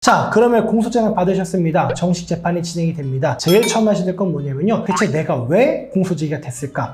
자, 그러면 공소장을 받으셨습니다. 정식 재판이 진행이 됩니다. 제일 처음 하셔야 될 건 뭐냐면요, 대체 내가 왜 공소제기가 됐을까?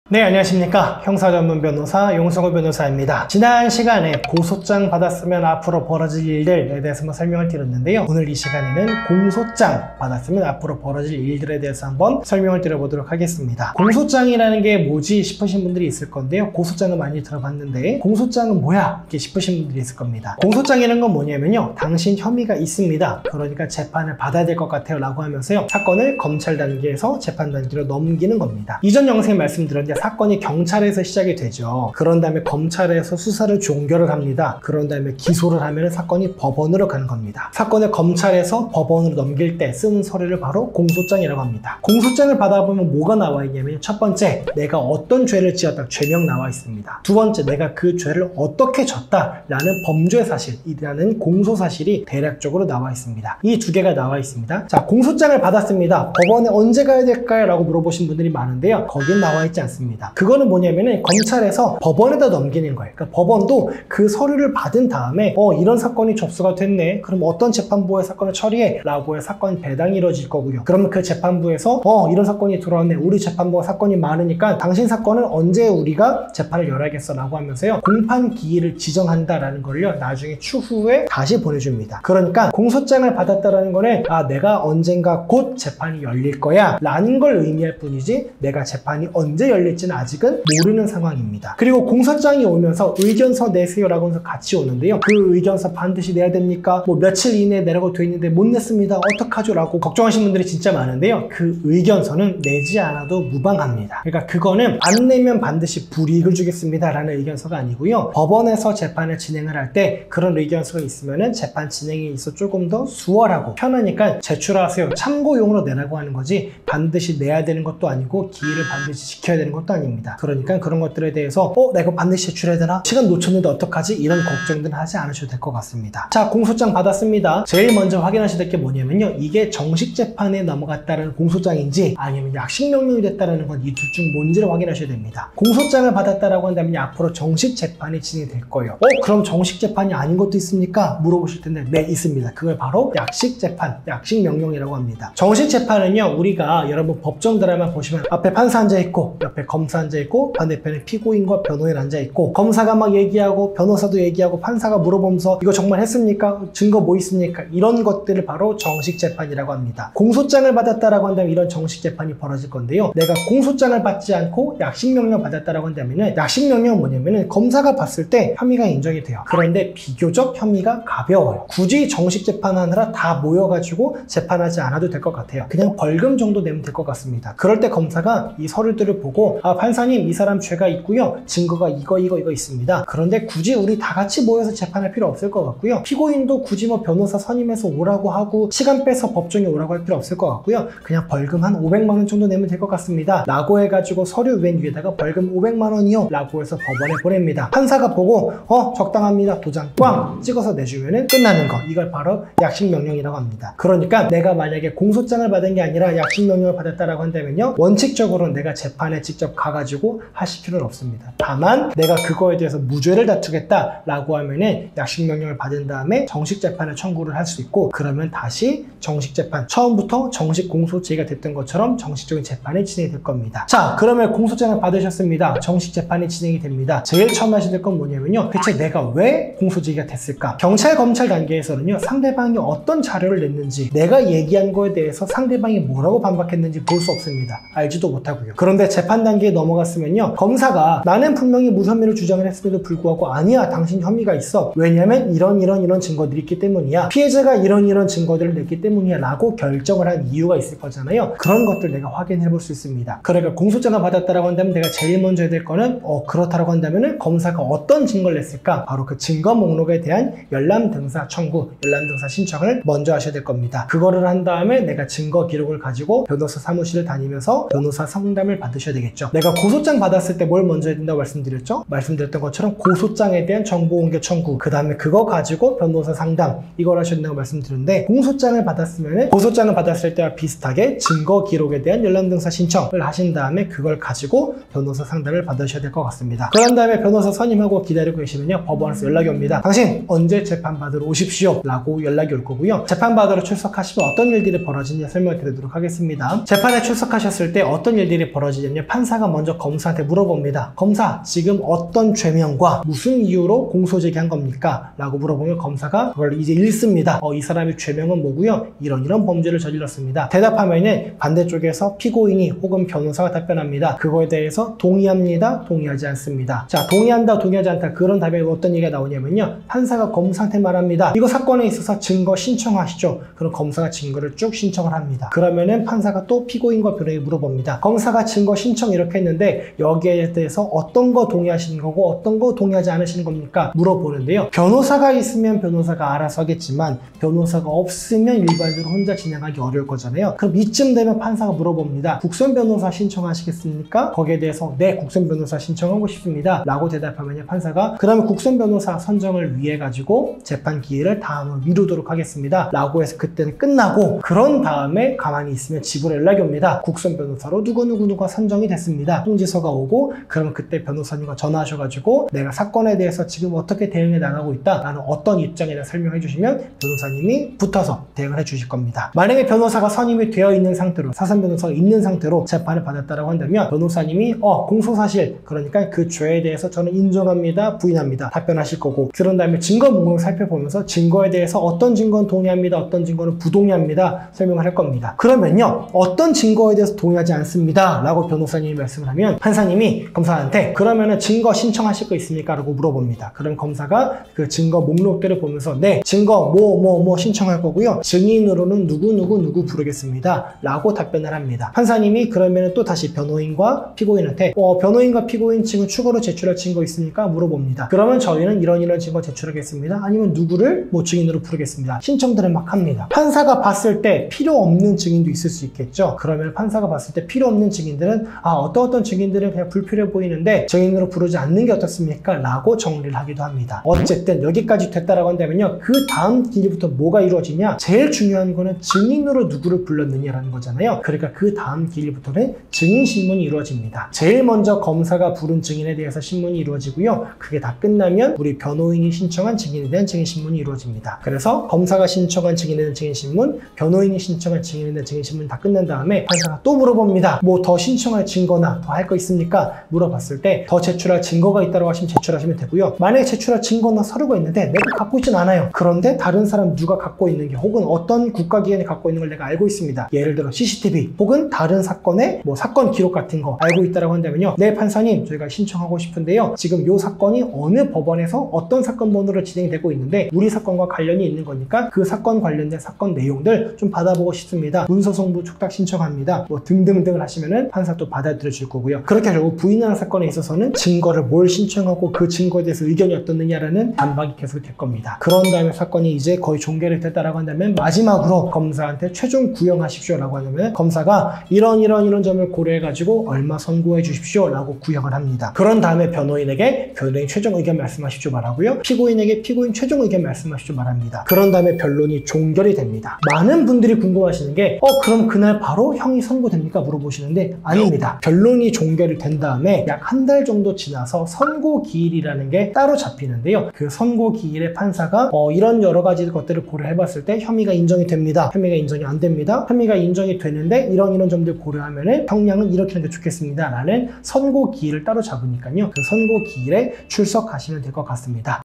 네, 안녕하십니까. 형사전문 변호사 용석호 변호사입니다. 지난 시간에 고소장 받았으면 앞으로 벌어질 일들에 대해서 한번 설명을 드렸는데요. 오늘 이 시간에는 공소장 받았으면 앞으로 벌어질 일들에 대해서 한번 설명을 드려보도록 하겠습니다. 공소장이라는 게 뭐지 싶으신 분들이 있을 건데요. 고소장은 많이 들어봤는데 공소장은 뭐야? 이렇게 싶으신 분들이 있을 겁니다. 공소장이라는 건 뭐냐면요, 당신 혐의가 있습니다. 그러니까 재판을 받아야 될 것 같아요 라고 하면서요, 사건을 검찰 단계에서 재판 단계로 넘기는 겁니다. 이전 영상에 말씀드렸는데 사건이 경찰에서 시작이 되죠. 그런 다음에 검찰에서 수사를 종결을 합니다. 그런 다음에 기소를 하면 사건이 법원으로 가는 겁니다. 사건을 검찰에서 법원으로 넘길 때 쓰는 서류를 바로 공소장이라고 합니다. 공소장을 받아보면 뭐가 나와 있냐면, 첫 번째, 내가 어떤 죄를 지었다, 죄명 나와 있습니다. 두 번째, 내가 그 죄를 어떻게 졌다 라는 범죄 사실이라는 공소 사실이 대략적으로 나와 있습니다. 이 두 개가 나와 있습니다. 자, 공소장을 받았습니다. 법원에 언제 가야 될까요? 라고 물어보신 분들이 많은데요, 거긴 나와 있지 않습니다. 그거는 뭐냐면은 검찰에서 법원에다 넘기는 거예요. 그러니까 법원도 그 서류를 받은 다음에 이런 사건이 접수가 됐네, 그럼 어떤 재판부에 사건을 처리해 라고 해 사건 배당이 이루어질 거고요. 그러면 그 재판부에서 이런 사건이 들어왔네, 우리 재판부가 사건이 많으니까 당신 사건은 언제 우리가 재판을 열어야겠어 라고 하면서요, 공판 기일을 지정한다라는 걸요 나중에 추후에 다시 보내줍니다. 그러니까 공소장을 받았다라는 거는 내가 언젠가 곧 재판이 열릴 거야 라는 걸 의미할 뿐이지, 내가 재판이 언제 열릴지는 아직은 모르는 상황입니다. 그리고 공소장이 오면서 의견서 내세요 라고 해서 같이 오는데요, 그 의견서 반드시 내야 됩니까? 뭐 며칠 이내에 내라고 돼 있는데 못 냈습니다, 어떡하죠? 라고 걱정하시는 분들이 진짜 많은데요, 그 의견서는 내지 않아도 무방합니다. 그러니까 그거는 안 내면 반드시 불이익을 주겠습니다 라는 의견서가 아니고요, 법원에서 재판을 진행을 할 때 그런 의견서가 있으면은 재판 진행에 있어 조금 더 수월하고 편하니까 제출하세요, 참고용으로 내라고 하는 거지 반드시 내야 되는 것도 아니고 기일을 반드시 지켜야 되는 것도 아닙니다. 그러니까 그런 것들에 대해서 나 이거 반드시 제출해야 되나? 시간 놓쳤는데 어떡하지? 이런 걱정들은 하지 않으셔도 될 것 같습니다. 자, 공소장 받았습니다. 제일 먼저 확인하셔야 될 게 뭐냐면요, 이게 정식 재판에 넘어갔다는 공소장인지 아니면 약식 명령이 됐다는 건 이 둘 중 뭔지를 확인하셔야 됩니다. 공소장을 받았다라고 한다면 앞으로 정식 재판이 진행될 거예요. 그럼 정식 재판이 아닌 것도 있습니까? 물어보실 텐데, 네, 있습니다. 그걸 바로 약식 재판, 약식 명령이라고 합니다. 정식 재판은요, 우리가 여러분 법정 드라마 보시면 앞에 판사 앉아 있고 옆에 검사 앉아 있고 반대편에 피고인과 변호인 앉아 있고, 검사가 막 얘기하고 변호사도 얘기하고 판사가 물어보면서 이거 정말 했습니까? 증거 뭐 있습니까? 이런 것들을 바로 정식 재판이라고 합니다. 공소장을 받았다라고 한다면 이런 정식 재판이 벌어질 건데요, 내가 공소장을 받지 않고 약식 명령 받았다라고 한다면은, 약식 명령은 뭐냐면은 검사가 봤을 때 혐의가 인정이 돼요. 그런데 비교적 혐의가 가벼워요. 굳이 정식 재판하느라 다 모여가지고 재판하지 않아도 될 것 같아요. 그냥 벌금 정도 내면 될 것 같습니다. 그럴 때 검사가 이 서류들을 보고, 판사님 이 사람 죄가 있고요, 증거가 이거 있습니다. 그런데 굳이 우리 다 같이 모여서 재판할 필요 없을 것 같고요, 피고인도 굳이 뭐 변호사 선임해서 오라고 하고 시간 빼서 법정에 오라고 할 필요 없을 것 같고요, 그냥 벌금 한 500만 원 정도 내면 될 것 같습니다 라고 해가지고 서류 맨 위에다가 벌금 500만 원이요 라고 해서 법원에 보냅니다. 판사가 보고 적당합니다, 도장 꽝 찍어서 내주면은 끝나는 거, 이걸 바로 약식 명령이라고 합니다. 그러니까 내가 만약에 공소장을 받은 게 아니라 약식 명령을 받았다라고 한다면요, 원칙적으로는 내가 재판에 직접 가가지고 하실 필요는 없습니다. 다만 내가 그거에 대해서 무죄를 다투겠다 라고 하면은 약식 명령을 받은 다음에 정식 재판을 청구를 할 수 있고, 그러면 다시 정식 재판, 처음부터 정식 공소제기가 됐던 것처럼 정식적인 재판이 진행이 될 겁니다. 자, 그러면 공소장을 받으셨습니다. 정식 재판이 진행이 됩니다. 제일 처음 하셔야 될 건 뭐냐면요, 대체 내가 왜 공소제기가 됐을까? 경찰, 검찰 단계에서는요, 상대방이 어떤 자료를 냈는지, 내가 얘기한 거에 대해서 상대방이 뭐라고 반박했는지 볼 수 없습니다. 알지도 못하고요. 그런데 재판 단계에 넘어갔으면요, 검사가 나는 분명히 무혐의를 주장을 했음에도 불구하고 아니야, 당신 혐의가 있어, 왜냐면 이런 증거들이 있기 때문이야, 피해자가 이런 증거들을 냈기 때문이야 라고 결정을 한 이유가 있을 거잖아요. 그런 것들 내가 확인해 볼 수 있습니다. 그러니까 공소장을 받았다라고 한다면 내가 제일 먼저 해야 될 거는 그렇다라고 한다면은 검사가 어떤 증거를 냈을까? 바로 그 증거 목록에 대한 열람 등사 청구, 열람 등사 신청을 먼저 하셔야 될 겁니다. 그거를 한 다음에 내가 증거 기록을 가지고 변호사 사무실을 다니면서 변호사 상담을 받으셔야 되겠죠. 아시죠? 내가 고소장 받았을 때 뭘 먼저 해야 된다고 말씀드렸죠? 말씀드렸던 것처럼 고소장에 대한 정보 공개 청구, 그 다음에 그거 가지고 변호사 상담, 이걸 하셔야 된다고 말씀드렸는데, 공소장을 받았으면 고소장을 받았을 때와 비슷하게 증거 기록에 대한 열람 등사 신청을 하신 다음에 그걸 가지고 변호사 상담을 받으셔야 될 것 같습니다. 그런 다음에 변호사 선임하고 기다리고 계시면요, 법원에서 연락이 옵니다. 당신 언제 재판 받으러 오십시오 라고 연락이 올 거고요. 재판 받으러 출석하시면 어떤 일들이 벌어지냐 설명을 드리도록 하겠습니다. 재판에 출석하셨을 때 어떤 일들이 벌어지냐면, 판사가 먼저 검사한테 물어봅니다. 검사, 지금 어떤 죄명과 무슨 이유로 공소제기한 겁니까? 라고 물어보면 검사가 그걸 이제 읽습니다. 이 사람의 죄명은 뭐고요, 이런 범죄를 저질렀습니다. 대답하면은 반대쪽에서 피고인이 혹은 변호사가 답변합니다. 그거에 대해서 동의합니다, 동의하지 않습니다. 자, 동의한다, 동의하지 않다, 그런 답에 어떤 얘기가 나오냐면요, 판사가 검사한테 말합니다. 이거 사건에 있어서 증거 신청하시죠. 그럼 검사가 증거를 쭉 신청을 합니다. 그러면은 판사가 또 피고인과 변호인에게 물어봅니다. 검사가 증거 신청 이렇게 했는데 여기에 대해서 어떤 거 동의하시는 거고 어떤 거 동의하지 않으시는 겁니까? 물어보는데요. 변호사가 있으면 변호사가 알아서 하겠지만 변호사가 없으면 일반적으로 혼자 진행하기 어려울 거잖아요. 그럼 이쯤 되면 판사가 물어봅니다. 국선 변호사 신청하시겠습니까? 거기에 대해서 네, 국선 변호사 신청하고 싶습니다 라고 대답하면 판사가 그러면 국선 변호사 선정을 위해 가지고 재판 기일을 다음으로 미루도록 하겠습니다 라고 해서 그때는 끝나고, 그런 다음에 가만히 있으면 집으로 연락이 옵니다. 국선 변호사로 누구누구누가 선정이 됐습니다. 통지서가 오고, 그러면 그때 변호사님과 전화하셔가지고 내가 사건에 대해서 지금 어떻게 대응해 나가고 있다 라는 어떤 입장에 대해 설명해 주시면 변호사님이 붙어서 대응을 해 주실 겁니다. 만약에 변호사가 선임이 되어 있는 상태로, 사선 변호사가 있는 상태로 재판을 받았다고 한다면 변호사님이 공소사실, 그러니까 그 죄에 대해서 저는 인정합니다, 부인합니다 답변하실 거고, 그런 다음에 증거 목록을 살펴보면서 증거에 대해서 어떤 증거는 동의합니다, 어떤 증거는 부동의합니다 설명을 할 겁니다. 그러면요, 어떤 증거에 대해서 동의하지 않습니다 라고 변호사님이 말씀을 하면 판사님이 검사한테 그러면은 증거 신청하실 거 있습니까? 라고 물어봅니다. 그럼 검사가 그 증거 목록들을 보면서 네, 증거 뭐 신청할 거고요, 증인으로는 누구 부르겠습니다 라고 답변을 합니다. 판사님이 그러면은 또 다시 변호인과 피고인한테 변호인과 피고인 측은 추가로 제출할 증거 있습니까? 물어봅니다. 그러면 저희는 이런 증거 제출하겠습니다, 아니면 누구를 증인으로 부르겠습니다. 신청들을 막 합니다. 판사가 봤을 때 필요 없는 증인도 있을 수 있겠죠. 그러면 판사가 봤을 때 필요 없는 증인들은 어떤 증인들은 그냥 불필요해 보이는데 증인으로 부르지 않는 게 어떻습니까? 라고 정리를 하기도 합니다. 어쨌든 여기까지 됐다라고 한다면요, 그 다음 길부터 뭐가 이루어지냐, 제일 중요한 거는 증인으로 누구를 불렀느냐라는 거잖아요. 그러니까 그 다음 길부터는 증인 신문이 이루어집니다. 제일 먼저 검사가 부른 증인에 대해서 신문이 이루어지고요, 그게 다 끝나면 우리 변호인이 신청한 증인에 대한 증인 신문이 이루어집니다. 그래서 검사가 신청한 증인에 대한 증인 신문, 변호인이 신청한 증인에 대한 증인 신문이 다 끝난 다음에 판사가 또 물어봅니다. 뭐 더 신청할 증거나 더 할 거 있습니까? 물어봤을 때 더 제출할 증거가 있다고 하시면 제출하시면 되고요. 만약에 제출할 증거나 서류가 있는데 내가 갖고 있진 않아요. 그런데 다른 사람 누가 갖고 있는 게, 혹은 어떤 국가기관이 갖고 있는 걸 내가 알고 있습니다. 예를 들어 CCTV 혹은 다른 사건의 사건 기록 같은 거 알고 있다고 한다면요, 네, 판사님 저희가 신청하고 싶은데요, 지금 이 사건이 어느 법원에서 어떤 사건 번호로 진행되고 있는데 우리 사건과 관련이 있는 거니까 그 사건 관련된 사건 내용들 좀 받아보고 싶습니다. 문서송부 촉탁 신청합니다. 등등등을 하시면은 판사 또 받아들여 줄 거고요. 그렇게 결국 부인하는 사건에 있어서는 증거를 뭘 신청하고 그 증거에 대해서 의견이 어떻느냐라는 반박이 계속 될 겁니다. 그런 다음에 사건이 이제 거의 종결이 됐다라고 한다면 마지막으로 검사한테 최종 구형하십시오 라고 하면 검사가 이런 점을 고려해가지고 얼마 선고해 주십시오 라고 구형을 합니다. 그런 다음에 변호인에게 변호인 최종 의견 말씀하십시오 말하고요, 피고인에게 피고인 최종 의견 말씀하십시오 말합니다. 그런 다음에 변론이 종결이 됩니다. 많은 분들이 궁금하시는 게 그럼 그날 바로 형이 선고됩니까? 물어보시는데 아닙니다. 변론이 종결이 된 다음에 약 한 달 정도 지나서 선고 기일이라는 게 따로 잡히는데요, 그 선고 기일에 판사가 이런 여러 가지 것들을 고려해 봤을 때 혐의가 인정이 됩니다, 혐의가 인정이 안 됩니다, 혐의가 인정이 되는데 이런 점들 고려하면은 형량은 이렇게 하는 게 좋겠습니다 라는 선고 기일을 따로 잡으니까요, 그 선고 기일에 출석하시면 될 것 같습니다.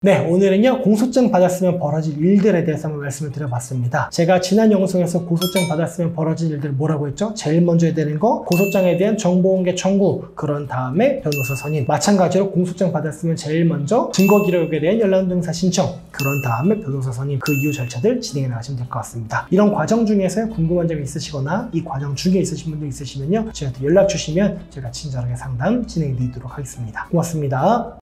네, 오늘은요 공소장 받았으면 벌어질 일들에 대해서 한번 말씀을 드려봤습니다. 제가 지난 영상에서 고소장 받았으면 벌어질 일들 뭐라고 했죠? 제일 먼저 해야 되는 거 고소장에 대한 정보공개 청구, 그런 다음에 변호사 선임, 마찬가지로 공소장 받았으면 제일 먼저 증거기록에 대한 열람등사 신청, 그런 다음에 변호사 선임, 그 이후 절차들 진행해 나가시면 될 것 같습니다. 이런 과정 중에서 궁금한 점이 있으시거나 이 과정 중에 있으신 분들 있으시면요, 저희한테 연락 주시면 제가 친절하게 상담 진행해 드리도록 하겠습니다. 고맙습니다.